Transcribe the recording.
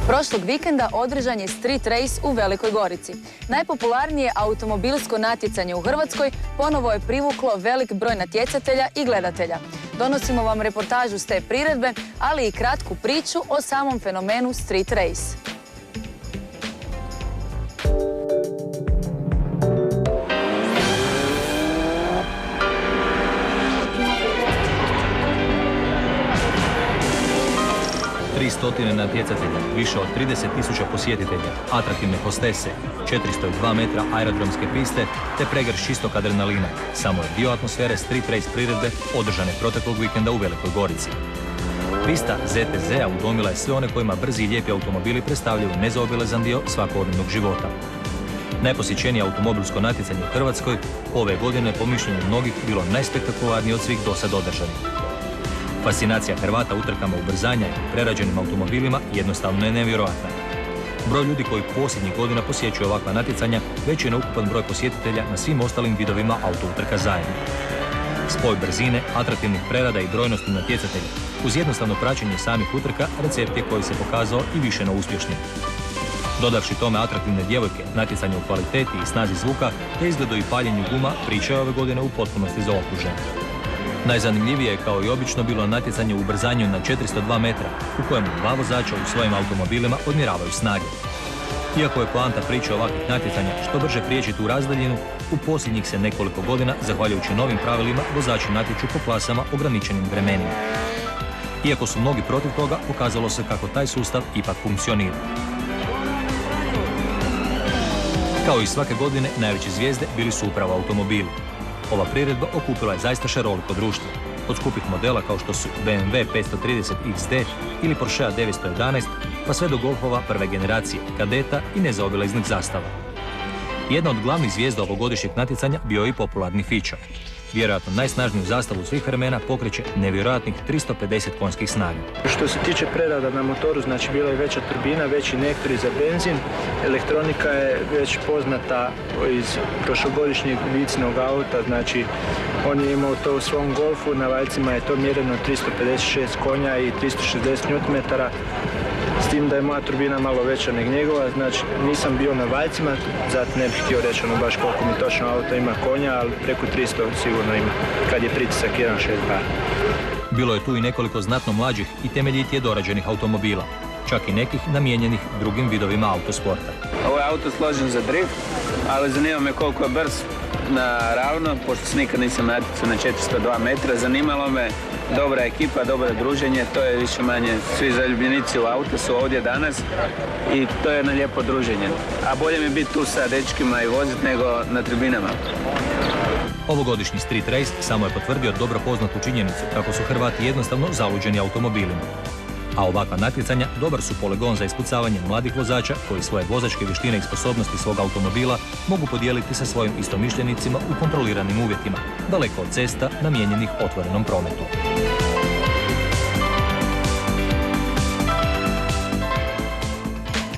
Prošlog vikenda održan je Street Race u Velikoj Gorici. Najpopularnije automobilsko natjecanje u Hrvatskoj ponovo je privuklo velik broj natjecatelja i gledatelja. Donosimo vam reportažu s te priredbe, ali i kratku priču o samom fenomenu Street Race. Stotine natjecatelja, više od 30.000 posjetitelja, atraktivne hostese, 402 metra aerodromske piste te pregršt čistog adrenalina samo je dio atmosfere Street Race priredbe održane proteklog vikenda u Velikoj Gorici. Pista ZTZ-a udomila je sve one kojima brzi i lijepi automobili predstavljaju nezaobilazan dio svakodnevnog života. Najposjećenije automobilsko natjecanje u Hrvatskoj ove godine po mišljenju mnogih bilo najspektakularnije od svih dosad održanih. Fascinacija Hrvata utrkama ubrzanja i prerađenim automobilima jednostavno je nevjerojatna. Broj ljudi koji posljednjih godina posjećuju ovakva natjecanja veći je na ukupan broj posjetitelja na svim ostalim vidovima autoutrka zajedno. Spoj brzine, atraktivnih prerada i brojnosti natjecatelja uz jednostavno praćenje samih utrka recept je koji se pokazao i više na uspješnim. Dodavši tome atraktivne djevojke, natjecanje u kvaliteti i snazi zvuka te izgledu i paljenju guma, priča je ove godine u potpunosti zaokružena. Najzanimljivije je kao i obično bilo natjecanje u ubrzanju na 402 metra u kojemu dva vozača u svojim automobilima odmjeravaju snage. Iako je poanta priče ovakvih natjecanja što brže prijeći tu razdaljinu, u posljednjih se nekoliko godina, zahvaljujući novim pravilima, vozači natječu po klasama ograničenim vremenima. Iako su mnogi protiv toga, pokazalo se kako taj sustav ipak funkcionira. Kao i svake godine, najveće zvijezde bili su upravo automobili. Ova priredba okupila je zaista šaroliko društvo. Od skupih modela kao što su BMW 530 XD ili Porsche 911, pa sve do golfova prve generacije, kadeta i nezaobilaznih zastava. Jedna od glavnih zvijezda ovogodišnjeg natjecanja bio je i popularni Fićo. Vjerojatno najsnažniju zastavu svih vremena pokreće nevjerojatnih 350 konjskih snaga. Što se tiče prerada na motoru, znači bila je veća turbina, veći injektori za benzin. Elektronika je već poznata iz prošlogodišnjeg vicnog auta, znači on je imao to u svom golfu, na valjcima je to mjereno 356 konja i 360 Nm. S tim da je moja turbina malo veća nego njegova, znači nisam bio na valjcima, zato ne bih htio reći baš koliko mi točno auto ima konja, ali preko 300 sigurno ima, kad je pritisak 1.6 bar. Bilo je tu i nekoliko znatno mlađih i temeljitije dorađenih automobila, čak i nekih namijenjenih drugim vidovima autosporta. Ovo je auto složen za drift, ali zanima me koliko je brz na ravno, pošto se nikad nisam natjecao na 402 metra, zanimalo me dobra ekipa, dobro druženje, to je više manje, svi zaljubljenici u auto su ovdje danas i to je jedno lijepo druženje. A bolje mi biti tu sa dečkima i voziti nego na tribinama. Ovogodišnji Street Race samo je potvrdio dobro poznatu činjenicu kako su Hrvati jednostavno zaluđeni automobilima. A ovakva natjecanja dobar su poligon za ispucavanje mladih vozača koji svoje vozačke vještine i sposobnosti svog automobila mogu podijeliti sa svojim istomišljenicima u kontroliranim uvjetima, daleko od cesta namijenjenih otvorenom prometu.